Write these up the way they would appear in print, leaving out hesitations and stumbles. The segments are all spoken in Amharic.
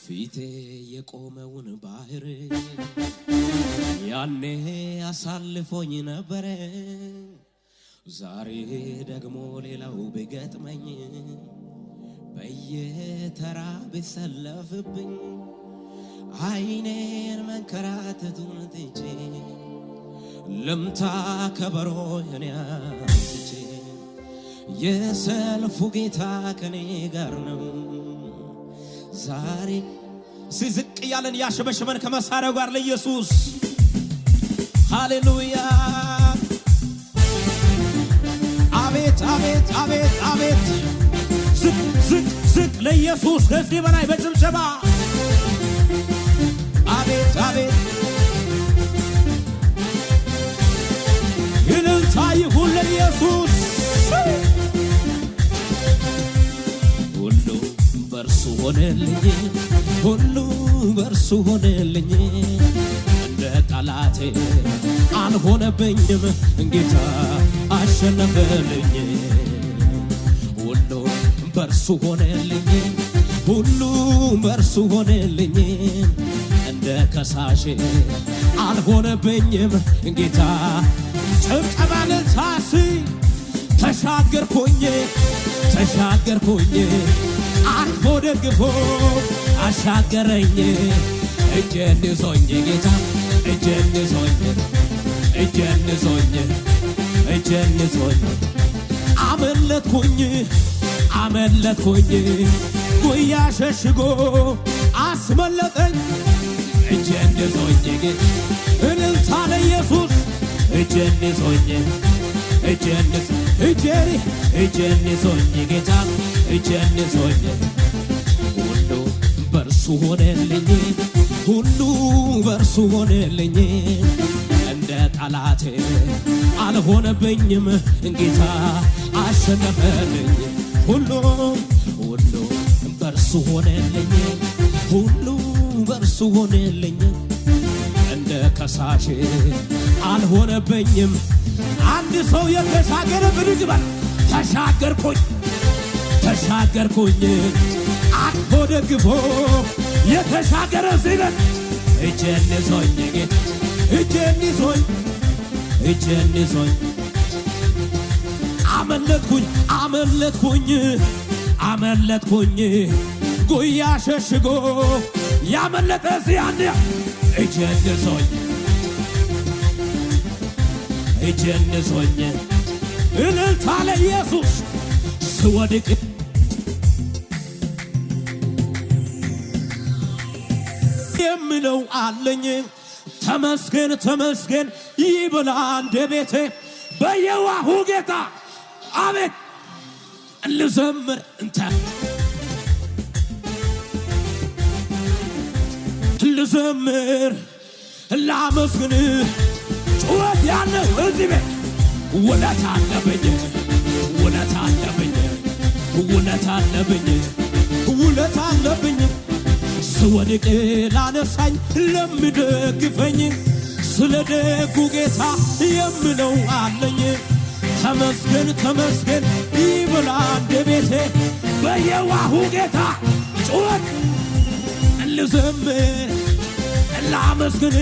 ፊቴ የቆመውን ባህር ያኔ አሳልፎኝ ነበረ። ዛሬ ደግሞ ሌላው ቢገጥመኝ በየተራ ቢሰለፍብኝ አይኔን መንከራተቱን ትቼ ልምታ ከበሮዬን አንስቼ የሰልፉ ጌታ ከኔ ጋር ነው። ዛሬ ሲዝቅ ያለን ያሸበሸበን ከመሳሪያው ጋር ለኢየሱስ ሃሌሉያ። አቤት አቤት አቤት አቤት ዝቅ ዝቅ ዝቅ ለኢየሱስ ከዚህ በላይ በጭብጨባ አቤት አቤት እልልታ ይሁን ለኢየሱስ። ሁሉ በርሱ ሆነልኝ፣ ሁሉ በርሱ ሆነልኝ፣ እንደ ጠላቴ አልሆነብኝም፣ ጌታ አሸነፈልኝ። ሁሉ በርሱ ሆነልኝ፣ ሁሉ በርሱ ሆነልኝ፣ እንደ ከሳሼ አልሆነብኝም፣ ጌታ ጭብጨባን ታሲ ተሻገርኩኝ ተሻገርኩኝ አልፎ ደግፎ አሻገረኝ። እጄን ይዞኝ ጌታ እጄን ይዞኝ እጄን ይዞኝ እጄን ይዞኝ አመለጥኩኝ አመለጥኩኝ ጉያ ሸሽጎ አስመለጠኝ። እጄን ይዞኝ ጌታ እልልታ ለኢየሱስ እጄን ይዞኝ እጄን ይዞኝ ጌታ እጄን ይዞኝ ሁሉ በርሱ ሆነልኝ ሁሉ በርሱ ሆነልኝ እንደ ጠላቴ አልሆነብኝም ጌታ አሸነፈልኝ። ሁሉ በርሱ ሆነልኝ ሁሉ በርሱ ሆነልኝ እንደ ከሳሼ አልሆነብኝም። አንድ ሰው የተሻገረ ብድግ በል ተሻገርኩኝ ተሻገርኩኝ አቅፎ ደግፎ የተሻገረ ሲለን እጄን ይዞኝ ጌታ እጄን ይዞኝ እጄን ይዞኝ አመለጥኩኝ አመለጥኩኝ አመለጥኩኝ ጉያ ሸሽጎ ያመለጠ ሲያን እጄን ይዞኝ እጄን ይዞኝ እልልታ ለኢየሱስ ስወድቅ የምለው አለኝ ተመስገን ተመስገን ይበላ እንደ ቤቴ በየዋሁ ጌታ አቤት ልዘምር እንተ ልዘምር ላመስግን ጩኸት ያለው እዚህ ቤት ውለታ አለብኝ ውለታ አለብኝ ውለታ አለብኝ ውለታ አለብኝ ስወድቅ ላነሳኝ ለሚደግፈኝ ስለ ደጉ ጌታ የምለው አለኝ ተመስገን ተመስገን ይበላ እንደ ቤቴ በየዋሁ ጌታ ጩኸት ልዘምር ላመስግን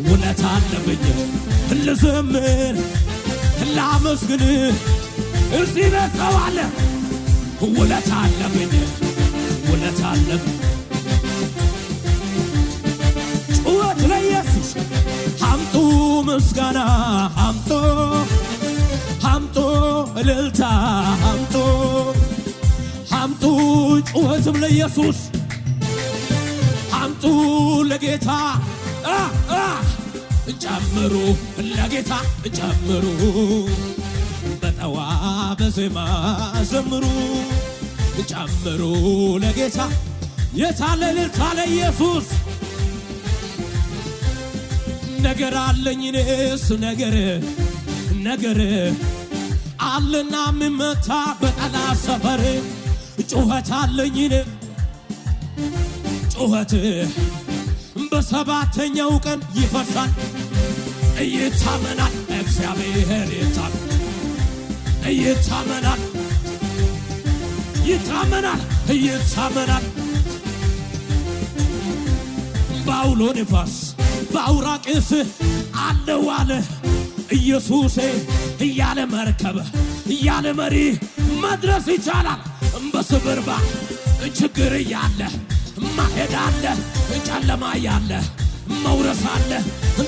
ውለታ አለብኝ ልዘምር ላመስግን እዚህ ቤት ሰው አለ ውለታ አለብኝ ውለታ አለብኝ ጩኸት ለኢየሱስ አምጡ ምስጋና አምጡ አምጡ እልልታ አምጡ አምጡ ጩኸትም ለኢየሱስ አምጡ ለጌታ ጨምሩ ለጌታ ጨምሩ በጠዋብ ዜማ ዘምሩ ጨምሩ ለጌታ የታለ እልልታ ለኢየሱስ ነገር አለኝ እኔስ ነገር አለና ምመታ በጠላት ሰፈር ጩኸት አለኝ እኔ ጩኸት በሰባተኛው ቀን ይፈርሳል። ይታመናል እግዚአብሔር ይታመናል ይታመናል በአውሎ ነፋስ በአውራቂስ አለው አለ ኢየሱሴ እያለ መርከብ እያለ መሪ መድረስ ይቻላል። በስብርባ ችግር እያለ ማሄድ አለ ጨለማ እያለ መውረስ አለ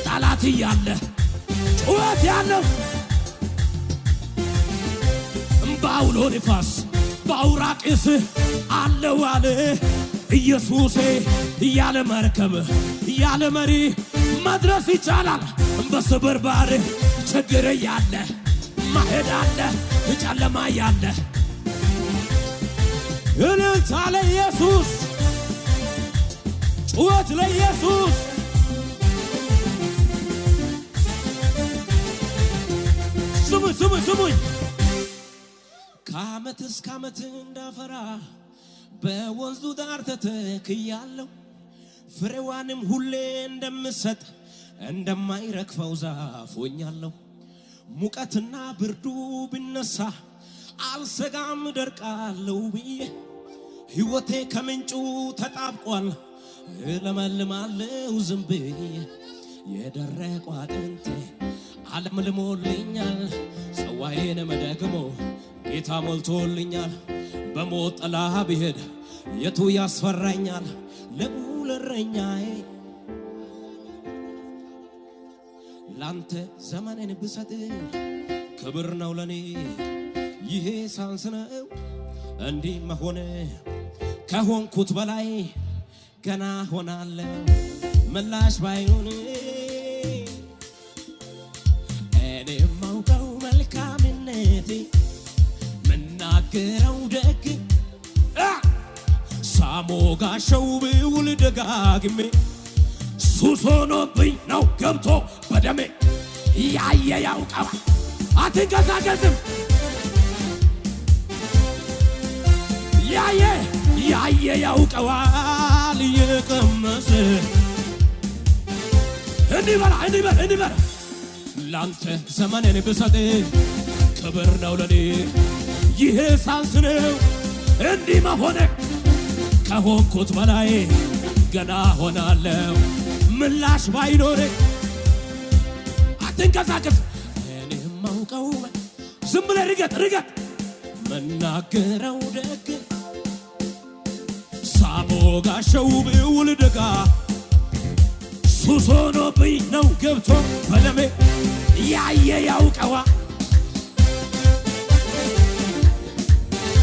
ጠላት እያለ ጩኸት ያለው በአውሎ ነፋስ በአውራቂስ አለው አለ ኢየሱሴ እያለ መርከብ እያለ መሪ መድረስ ይቻላል። በስብርባር ችግር እያለ ማሄድ አለ ጨለማ እያለ እልልታ ለኢየሱስ ጩኸት ለኢየሱስ ስሙኝ ከዓመት እስከ ዓመት እንዳፈራ በወንዙ ዳር ተተክያለሁ ፍሬዋንም ሁሌ እንደምሰጥ እንደማይረግፈው ዛፍ ሆኛለሁ። ሙቀትና ብርዱ ቢነሳ አልሰጋም ደርቃለሁ ብዬ ሕይወቴ ከምንጩ ተጣብቋል እለመልማለሁ ዝም ብዬ የደረቁ አጥንቴ ዓለም ልሞልኛል ጽዋዬንም ደግሞ ጌታ ሞልቶልኛል። በሞት ጥላ ብሄድ የቱ ያስፈራኛል? ልዑል እረኛዬ ላንተ ዘመኔን ብሰጥ ክብር ነው ለኔ። ይሄ ሳንስ ነው እንዲህ መሆን ከሆንኩት በላይ ገና ሆናለሁ ምላሽ ባይሆን እኔ ማውቀው መልካምነቴ ምናገረው ደግ ሳሞጋሸው ብውል ደጋግሜ ሱስ ሆኖብኝ ነው ገብቶ በደሜ ያየ ያውቀዋል አትንቀሳቀስም ያየ ያውቀዋል የቀመሰ እንዲህ በላ ላንተ ዘመኔን ብሰጥ ክብር ነው ለኔ። ይሄ ሳንስ ነው እንዲህ መሆን ከሆንኩት በላይ ገና ሆናለሁ ምላሽ ባይኖር አትንቀሳቀስ እኔ ማውቀው ዝም ብለህ ርገጥ መናገረው ደግ ሳሞጋሸው ብውል ደጋ ሱስ ሆኖብኝ ነው ገብቶ በደሜ ያየ ያውቀዋል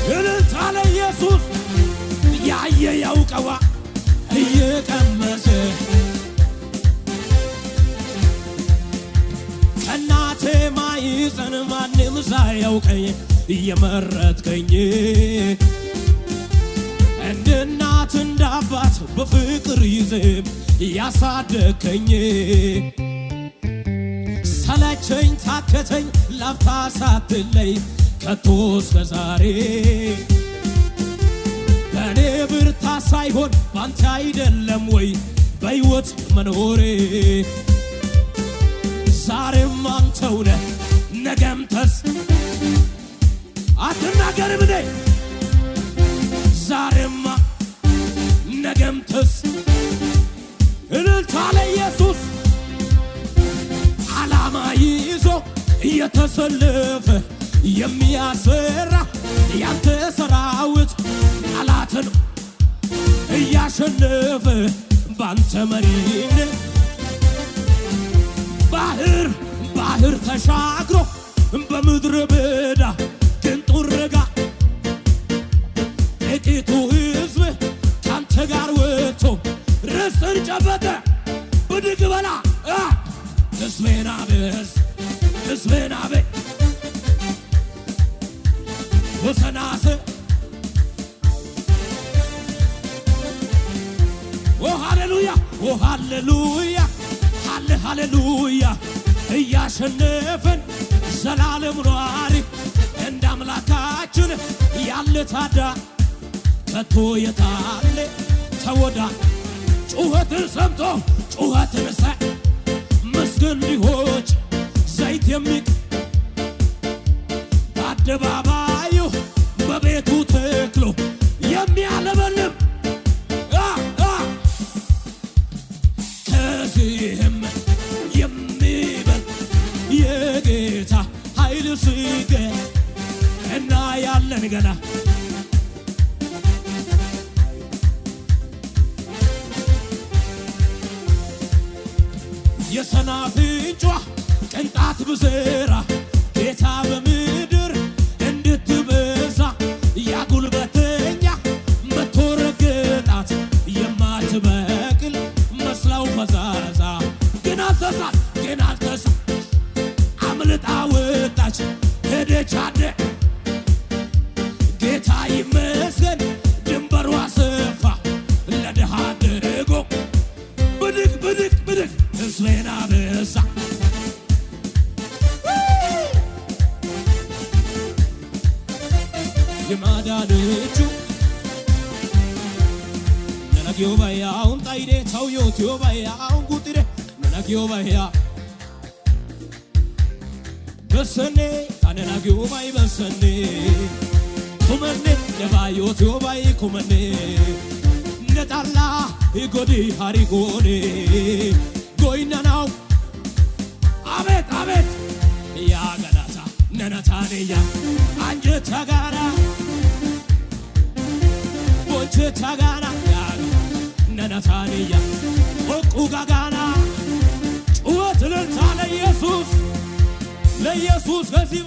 እልልታ ለኢየሱስ ያየ ያውቀዋል እየቀመሰ ከእናቴ ማኅፀን ማንም ሳያውቀኝ እየመረጥከኝ እንደ እናት እንደ አባት በፍቅር ይዘህ ያሳደግከኝ ሰለቸኝ ታከተኝ ላፍታ ሳትለይ ከቶ እስከ ዛሬ በእኔ ብርታት ሳይሆን ባንተ አይደለም ወይ በሕይወት መኖሬ? ዛሬም አንተው ነህ ነገም አትናገርም እንዴ? ዛሬማ ነገም እልልታ ለኢየሱስ ዓላማ ይዞ እየተሰለፈ የሚያስፈራ ያንተ ሰራዊት ጠላትን እያሸነፈ ባንተ መሪነት ባህር ተሻግሮ በምድረ በዳ ቅንጡር ረጋ ጥቂቱ ሕዝብ ካንተ ጋር ወጥቶ ርስትን ጨበጠ። ብድግ በላ ሕዝቤን አብዝ ሕዝቤን አብዝ ወሰናስ ሃሌሉያ ሃሌሉያ ሃሌሉያ እያሸነፈን ዘላለም ኗሪ እንደ አምላካችን ያለ ታዳ ከቶ የታለ ተወዳ ጩኸትን ሰምቶ ጩኸትን መስገን ሊሆች ዘይት የሚቅ በአደባባዩ በቤቱ ተክሎ አለን ገና የሰናፍጯ ቅንጣት ብዝራ ጌታ በምድር እንድትበዛ ያጉልበተኛ መቶረገጣት የማትበቅል መስላው ፈዛዛ ግን አልተሳ አምልጣ ወጣች ሄደች አደ ጌታ ይመስገን ድንበሯ ሰፋ ለድሃ አድርጎ ብድግ ሕዝቤን አበዛ የማዳን እጁ ነናጊዮ ባያውን ጣይዴ ታውዮትዮ ባያውን ጉጥሬ ነናጊዮ ባያ በሰኔ ታነናጊዮ ባይ በሰኔ ኩመኔ ለባዮትዮ ባይ ኩመኔ ነጣላ ይጎዲ ሃሪጎኔ ጎይናናው አቤት ያ ገላታ ነናታኔያ አንጀታ ጋራ ቦንቸታ ጋራ ያ ነናታኔያ ወቁ ጋጋና ጩኸት እልልታ ለኢየሱስ ከዚህ